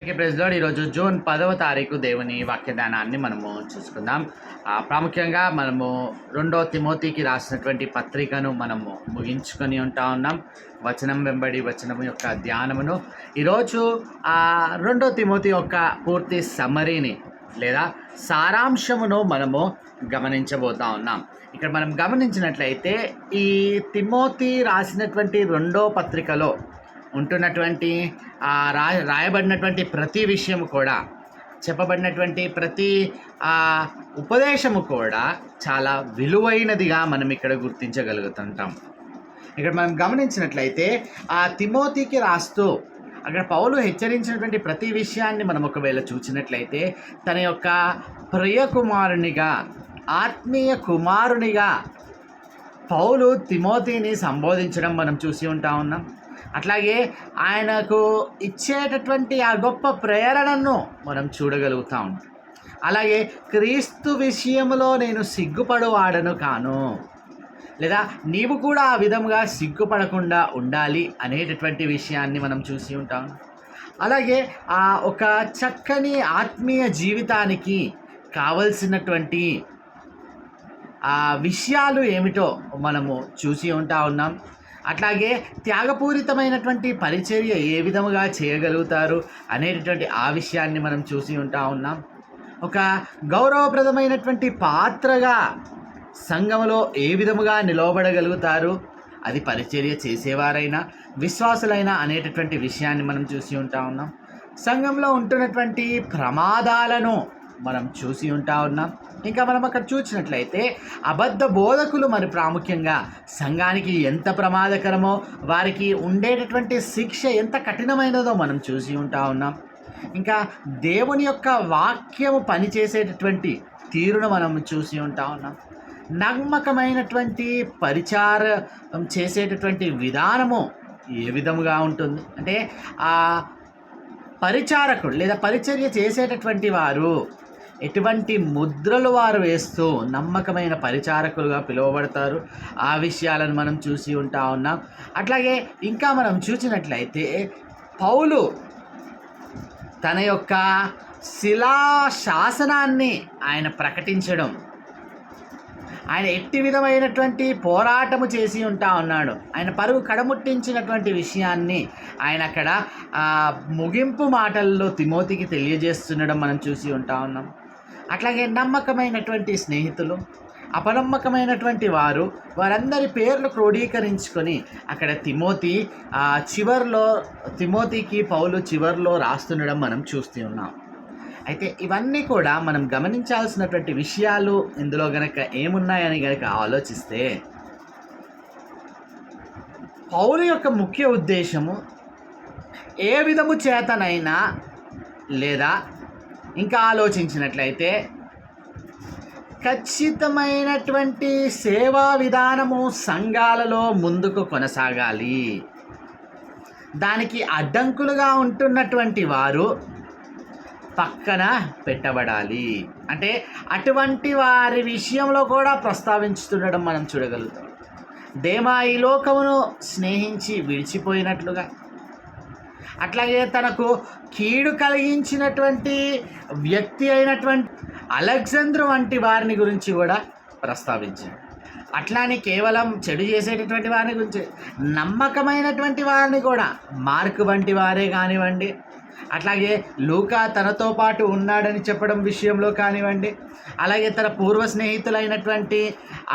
Praise lord. ఈరోజు June 10వ తారీఖు దేవుని వాక్యదానాన్ని మనము చూసుకుందాం. ప్రాముఖ్యంగా మనము 2 తిమోతికి రాసినటువంటి పత్రికను మనము ముగించుకొని ఉన్నాం. వచనం వెంబడి వచనం యొక్క ధ్యానమును ఈరోజు 2 తిమోతి యొక్క పూర్తి సమ్మరీని లేదా సారాంశమును మనము గమనించబోతా ఉన్నాం. ఇక్కడ మనం గమనించినట్లయితే ఈ తిమోతి రాసినటువంటి 2వ పత్రికలో ఉంటున్నటువంటి రాయబడినటువంటి ప్రతి విషయము కూడా, చెప్పబడినటువంటి ప్రతి ఉపదేశము కూడా చాలా విలువైనదిగా మనం ఇక్కడ గుర్తించగలుగుతుంటాం. ఇక్కడ మనం గమనించినట్లయితే ఆ తిమోతికి రాస్తూ అక్కడ పౌలు హెచ్చరించినటువంటి ప్రతి విషయాన్ని మనం ఒకవేళ చూసినట్లయితే తన యొక్క ప్రియ కుమారునిగా, ఆత్మీయ కుమారునిగా పౌలు తిమోతిని సంబోధించడం మనం చూసి ఉన్నాం. అట్లాగే ఆయనకు ఇచ్చేటటువంటి ఆ గొప్ప ప్రేరణను మనం చూడగలుగుతాం. అలాగే క్రీస్తు విషయంలో నేను సిగ్గుపడువాడను కాను, లేదా నీవు కూడా ఆ విధంగా సిగ్గుపడకుండా ఉండాలి అనేటటువంటి విషయాన్ని మనం చూసి ఉంటాం. అలాగే ఆ ఒక చక్కని ఆత్మీయ జీవితానికి కావలసినటువంటి ఆ విషయాలు ఏమిటో మనము చూసి ఉన్నాం. అట్లాగే త్యాగపూరితమైనటువంటి పరిచర్య ఏ విధముగా చేయగలుగుతారు అనేటటువంటి ఆ విషయాన్ని మనం చూసి ఉన్నాం. ఒక గౌరవప్రదమైనటువంటి పాత్రగా సంఘములో ఏ విధముగా నిలవబడగలుగుతారు, అది పరిచర్య చేసేవారైనా విశ్వాసులైనా అనేటటువంటి విషయాన్ని మనం చూసి ఉన్నాం. సంఘంలో ఉంటున్నటువంటి ప్రమాదాలను మనం చూసి ఉన్నాం. ఇంకా మనం అక్కడ చూసినట్లయితే అబద్ధ బోధకులు మరి ప్రాముఖ్యంగా సంఘానికి ఎంత ప్రమాదకరమో, వారికి ఉండేటటువంటి శిక్ష ఎంత కఠినమైనదో మనం చూసి ఉన్నాం. ఇంకా దేవుని యొక్క వాక్యము పనిచేసేటటువంటి తీరును మనం చూసి ఉన్నాం. నమ్మకమైనటువంటి పరిచారం చేసేటటువంటి విధానము ఏ విధముగా ఉంటుంది అంటే, ఆ పరిచారకుడు లేదా పరిచర్య చేసేటటువంటి వారు ఎటువంటి ముద్రలు వారు వేస్తూ నమ్మకమైన పరిచారకులుగా పిలువబడతారు. ఆ విషయాలను మనం చూసి ఉన్నాం. అట్లాగే ఇంకా మనం చూసినట్లయితే పౌలు తన యొక్క శిలా శాసనాన్ని ఆయన ప్రకటించడం, ఆయన ఎట్టి విధమైనటువంటి పోరాటము చేసి ఉన్నాడు. ఆయన పరువు కడముట్టించినటువంటి విషయాన్ని ఆయన అక్కడ ముగింపు మాటల్లో తిమోతికి తెలియజేస్తుండడం మనం చూసి ఉన్నాం. అట్లాగే నమ్మకమైనటువంటి స్నేహితులు, అపనమ్మకమైనటువంటి వారందరి పేర్లు క్రోడీకరించుకొని అక్కడ తిమోతికి పౌలు చివర్లో రాస్తుండడం మనం చూస్తూ ఉన్నాం. అయితే ఇవన్నీ కూడా మనం గమనించాల్సినటువంటి విషయాలు ఇందులో గనక ఏమున్నాయని గనక ఆలోచిస్తే, పౌలు యొక్క ముఖ్య ఉద్దేశము ఏ విధము చేతనైనా లేదా ఇంకా ఆలోచించినట్లయితే ఖచ్చితమైనటువంటి సేవా విధానము సంఘాలలో ముందుకు కొనసాగాలి. దానికి అడ్డంకులుగా ఉంటున్నటువంటి వారు పక్కన పెట్టబడాలి. అంటే అటువంటి వారి విషయంలో కూడా ప్రస్తావించుతుండడం మనం చూడగలుగుతాం. దేమా ఈ లోకమును స్నేహించి విడిచిపోయినట్లుగా, అట్లాగే తనకు కీడు కలిగించినటువంటి వ్యక్తి అయినటువంటి అలెగ్జాంద్రు వంటి వారిని గురించి కూడా ప్రస్తావించాడు. అట్లానే కేవలం చెడు చేసేటటువంటి వారిని గురించి, నమ్మకమైనటువంటి వారిని కూడా, మార్కు వంటి వారే కానివ్వండి, అట్లాగే లూకా తనతో పాటు ఉన్నాడని చెప్పడం విషయంలో కానివ్వండి, అలాగే తన పూర్వ స్నేహితులైనటువంటి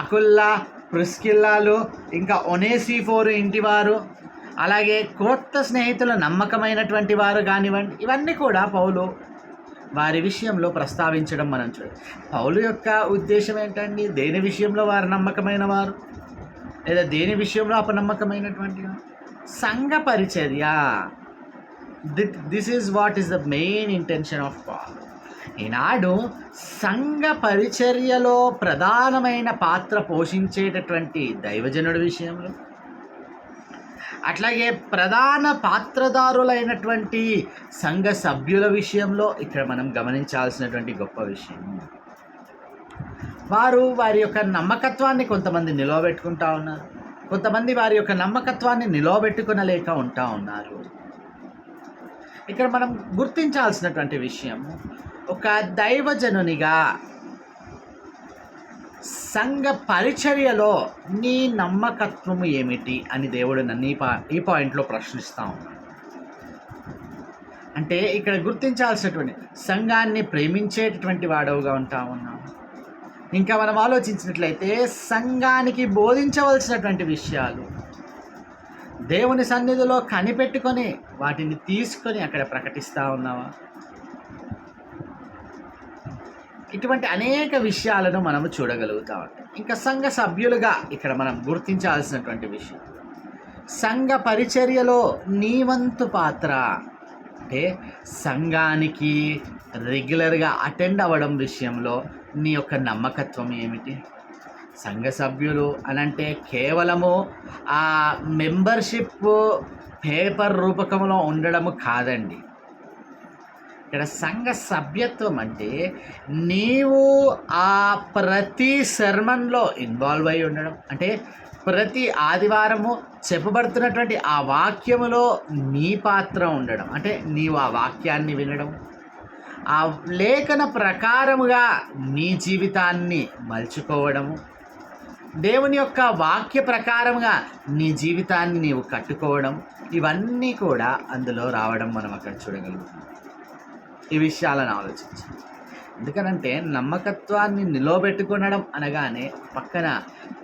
అకుల్లా, ప్రిస్కిల్లాలు, ఇంకా ఒనేసిఫోరు ఇంటివారు, అలాగే కొత్త స్నేహితుల నమ్మకమైనటువంటి వారు కానివ్వండి, ఇవన్నీ కూడా పౌలు వారి విషయంలో ప్రస్తావించడం మనం చూడాలి. పౌలు యొక్క ఉద్దేశం ఏంటండి? దేని విషయంలో వారు నమ్మకమైన వారు లేదా దేని విషయంలో అపనమ్మకమైనటువంటి సంఘ పరిచర్య. This is what is the main intention of Paul. ఈనాడు సంఘ పరిచర్యలో ప్రధానమైన పాత్ర పోషించేటటువంటి దైవజనుడి విషయంలో, అట్లాగే ప్రధాన పాత్రదారులైనటువంటి సంఘ సభ్యుల విషయంలో ఇక్కడ మనం గమనించాల్సినటువంటి గొప్ప విషయం, వారి యొక్క నమ్మకత్వాన్ని కొంతమంది నిలవబెట్టుకుంటా ఉన్నారు, కొంతమంది వారి యొక్క నమ్మకత్వాన్ని నిలవబెట్టుకునలేక ఉన్నారు. ఇక్కడ మనం గుర్తించాల్సినటువంటి విషయం, ఒక దైవజనునిగా సంఘ పరిచర్యలో నీ నమ్మకత్వము ఏమిటి అని దేవుడు నన్ను ఈ పాయింట్లో ప్రశ్నిస్తా ఉన్నాడు. అంటే ఇక్కడ గుర్తించాల్సినటువంటి, సంఘాన్ని ప్రేమించేటటువంటి వాడవుగా ఉంటా ఉన్నావు. ఇంకా మనం ఆలోచించినట్లయితే సంఘానికి బోధించవలసినటువంటి విషయాలు దేవుని సన్నిధిలో కనిపెట్టుకొని వాటిని తీసుకొని అక్కడ ప్రకటిస్తూ ఉన్నావా? ఇటువంటి అనేక విషయాలను మనము చూడగలుగుతా ఉంటాం. ఇంకా సంఘ సభ్యులుగా ఇక్కడ మనం గుర్తించాల్సినటువంటి విషయం, సంఘ పరిచర్యలో నీ వంతు పాత్ర అంటే సంఘానికి రెగ్యులర్గా అటెండ్ అవ్వడం విషయంలో నీ యొక్క నమ్మకత్వం ఏమిటి? సంఘ సభ్యులు అనంటే కేవలము ఆ మెంబర్షిప్ పేపర్ రూపకంలో ఉండడము కాదండి. ఇక్కడ సంఘ సభ్యత్వం అంటే నీవు ఆ ప్రతి సెర్మన్లో ఇన్వాల్వ్ అయి ఉండడం, అంటే ప్రతి ఆదివారము చెప్పబడుతున్నటువంటి ఆ వాక్యములో నీ పాత్ర ఉండడం, అంటే నీవు ఆ వాక్యాన్ని వినడం, ఆ లేఖన ప్రకారముగా నీ జీవితాన్ని మలుచుకోవడము, దేవుని యొక్క వాక్య ప్రకారంగా నీ జీవితాన్ని నీవు కట్టుకోవడం, ఇవన్నీ కూడా అందులో రావడం మనం అక్కడ చూడగలుగుతాం. ఈ విషయాలను ఆలోచించాలి. ఎందుకనంటే నమ్మకత్వాన్ని నిలవబెట్టుకునడం అనగానే పక్కన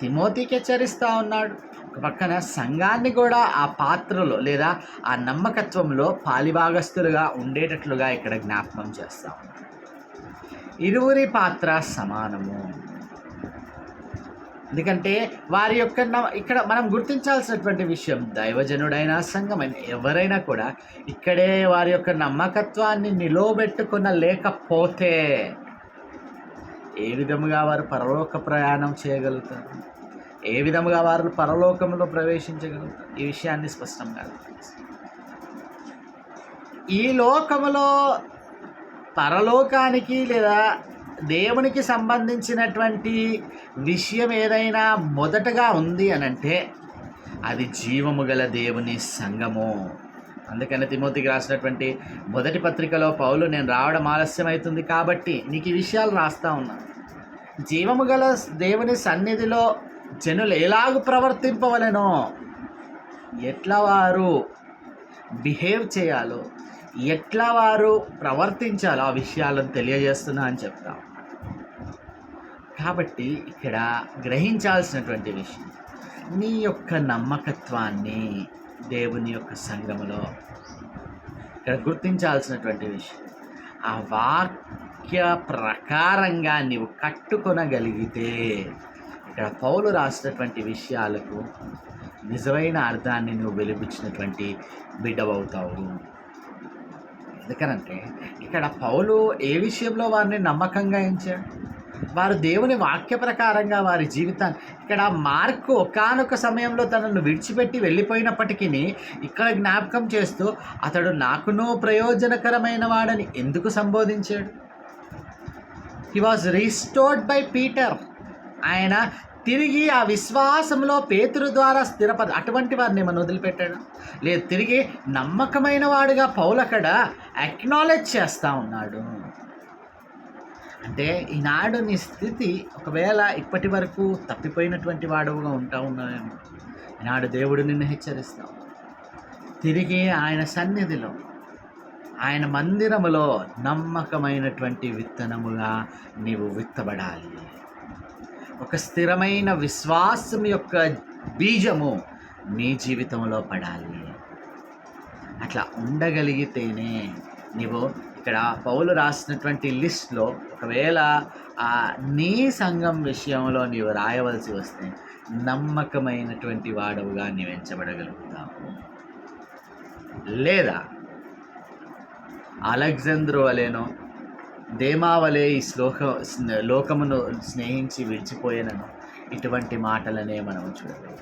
తిమోతికి హెచ్చరిస్తూ ఉన్నాడు, ఒక పక్కన సంఘాన్ని కూడా ఆ పాత్రలో లేదా ఆ నమ్మకత్వంలో పాలిభాగస్తులుగా ఉండేటట్లుగా ఇక్కడ జ్ఞాపకం చేస్తూ ఉన్నాడు. ఇరువురి పాత్ర సమానము. ఎందుకంటే వారి యొక్క ఇక్కడ మనం గుర్తించాల్సినటువంటి విషయం, దైవజనుడైన సంఘమైన ఎవరైనా కూడా ఇక్కడే వారి యొక్క నమ్మకత్వాన్ని నిలవబెట్టుకున్న లేకపోతే ఏ విధముగా వారు పరలోక ప్రయాణం చేయగలుగుతారు? ఏ విధముగా వారు పరలోకంలో ప్రవేశించగలుగుతారు? ఈ విషయాన్ని స్పష్టంగా ఈ లోకములో పరలోకానికి లేదా దేవునికి సంబంధించినటువంటి విషయం ఏదైనా మొదటగా ఉంది అనంటే అది జీవము గల దేవుని సంఘము. అందుకని తిమోతికి రాసినటువంటి మొదటి పత్రికలో పౌలు, నేను రావడం ఆలస్యమవుతుంది కాబట్టి నీకు ఈ విషయాలు రాస్తా ఉన్నాను. జీవము గల దేవుని సన్నిధిలో జనులు ఎలాగూ ప్రవర్తింపవలెనో, ఎట్లా వారు బిహేవ్ చేయాలో, ఎట్లా వారు ప్రవర్తించాలో ఆ విషయాలను తెలియజేస్తున్నా అని చెప్తాం. కాబట్టి ఇక్కడ గ్రహించాల్సినటువంటి విషయం, నీ యొక్క నమ్మకత్వాన్ని దేవుని యొక్క సంఘములో ఇక్కడ గుర్తించాల్సినటువంటి విషయం, ఆ వాక్య ప్రకారంగా నీవు కట్టుకొనగలిగితే ఇక్కడ పౌలు రాసినటువంటి విషయాలకు నిజమైన అర్థాన్ని నువ్వు వెలిపించినటువంటి బిడ్డవవుతావు. ఎందుకనంటే ఇక్కడ పౌలు ఏ విషయంలో వారిని నమ్మకంగా ఎంచాడు? వారు దేవుని వాక్య ప్రకారంగా వారి జీవితాన్ని, ఇక్కడ మార్కు ఒకానొక సమయంలో తనను విడిచిపెట్టి వెళ్ళిపోయినప్పటికీ ఇక్కడ జ్ఞాపకం చేస్తూ అతడు నాకునూ ప్రయోజనకరమైన వాడని ఎందుకు సంబోధించాడు? He was restored by Peter. ఆయన తిరిగి ఆ విశ్వాసంలో పేతురు ద్వారా అటువంటి వారిని మనం వదిలిపెట్టాడు లేదు, తిరిగి నమ్మకమైన వాడుగా పౌలు అక్కడ అక్నాలెడ్జ్ చేస్తూ ఉన్నాడు. అంటే ఈనాడు నీ స్థితి ఒకవేళ ఇప్పటి వరకు తప్పిపోయినటువంటి వాడుగా ఉంటా ఉన్నావేమో, ఈనాడు దేవుడు నిన్ను హెచ్చరిస్తావు. తిరిగి ఆయన సన్నిధిలో, ఆయన మందిరములో నమ్మకమైనటువంటి విత్తనముగా నీవు విత్తబడాలి. ఒక స్థిరమైన విశ్వాసం యొక్క బీజము నీ జీవితంలో పడాలి. అట్లా ఉండగలిగితేనే నీవు ఇక్కడ పౌలు రాసినటువంటి లిస్ట్లో ఒకవేళ నీ సంఘం విషయంలో నీవు రాయవలసి వస్తే నమ్మకమైనటువంటి వాడవుగా నీవు ఎంచబడగలుగుతావు. లేదా అలెగ్జాంద్రు వలెనో దేమా వలె ఈ లోకమును స్నేహించి విడిచిపోయేనను ఇటువంటి మాటలనే మనం చూడగలం.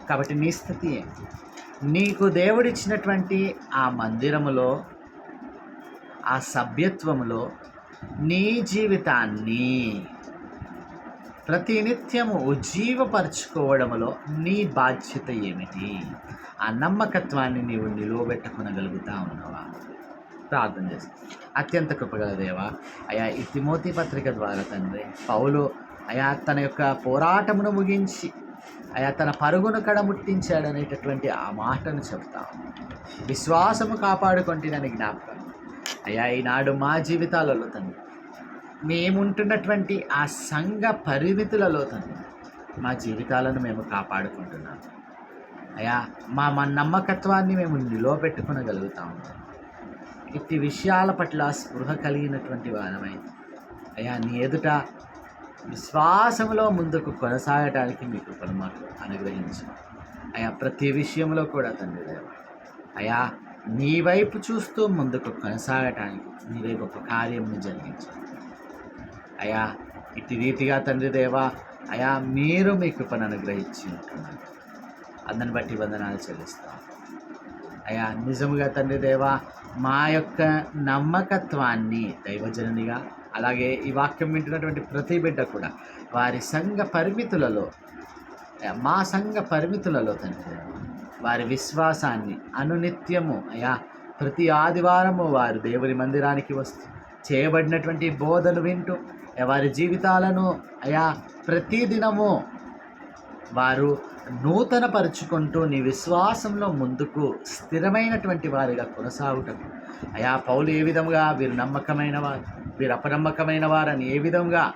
కాబట్టి నీ స్థితి ఏంటి? నీకు దేవుడిచ్చినటువంటి ఆ మందిరములో, ఆ సభ్యత్వములో నీ జీవితాన్ని ప్రతినిత్యము ఉజ్జీవపరచుకోవడంలో నీ బాధ్యత ఏమిటి? ఆ నమ్మకత్వాన్ని నీవు నిలువబెట్టుకొనగలుగుతా ఉన్నావా? ప్రార్థన చేస్తాం. అత్యంత కృపగల దేవ, అయా ఈ తిమోతి పత్రిక ద్వారా తండ్రి పౌలు అయా తన యొక్క పోరాటమును ముగించి అయా తన పరుగును కడముట్టించాడనేటటువంటి ఆ మాటను చెప్తాం. విశ్వాసము కాపాడుకుంటున్నని జ్ఞాపకం అయా ఈనాడు మా జీవితాలలో తండ్రి మేముంటున్నటువంటి ఆ సంఘ పరిమితులలో తండ్రి మా జీవితాలను మేము కాపాడుకుంటున్నాం. అయా మా నమ్మకత్వాన్ని మేము నిలవబెట్టుకునగలుగుతాము. ఇట్టి విషయాల పట్ల స్పృహ కలిగినటువంటి వారమై అయా నీ ఎదుట విశ్వాసంలో ముందుకు కొనసాగటానికి మీ కృపను మాకు అనుగ్రహించు. అయా ప్రతి విషయంలో కూడా తండ్రి దేవ అయా నీ వైపు చూస్తూ ముందుకు కొనసాగటానికి నీవే గొప్ప కార్యంని జరిగించు. అయా ఇట్టి రీతిగా తండ్రి దేవ అయా మీరు మీ కృపను అనుగ్రహించి ఉంటున్నారు. అందుని బట్టి వందనాలు చెల్లిస్తాం. అయా నిజముగా తండ్రి దేవ మా యొక్క నమ్మకత్వాన్ని దైవజనునిగా అలాగే ఈ వాక్యం వింటున్నటువంటి ప్రతి బిడ్డ కూడా వారి సంఘ పరిమితులలో మా సంఘ పరిమితులలో తండ్రి దేవ వారి విశ్వాసాన్ని అనునిత్యము అయా ప్రతి ఆదివారము వారు దేవుని మందిరానికి వస్తూ చేయబడినటువంటి బోధను వింటూ వారి జీవితాలను అయా ప్రతిదినము వారు నూతనపరుచుకుంటూ నీ విశ్వాసంలో ముందుకు స్థిరమైనటువంటి వారిగా కొనసాగుటకు అయా పౌలు ఏ విధంగా వీరు నమ్మకమైన వారు వీరు అపనమ్మకమైన వారని ఏ విధంగా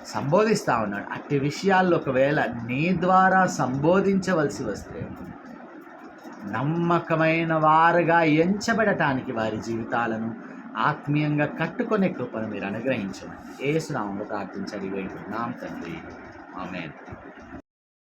సంబోధిస్తూ ఉన్నాడు. అట్టి విషయాల్లో ఒకవేళ నీ ద్వారా సంబోధించవలసి వస్తే నమ్మకమైన వారుగా ఎంచబడటానికి వారి జీవితాలను ఆత్మీయంగా కట్టుకునే కృపను మీరు అనుగ్రహించమని యేసు నామములో ప్రార్థించి అడిగి వేడుకుంటున్నాం తండ్రి. ఆమేన్.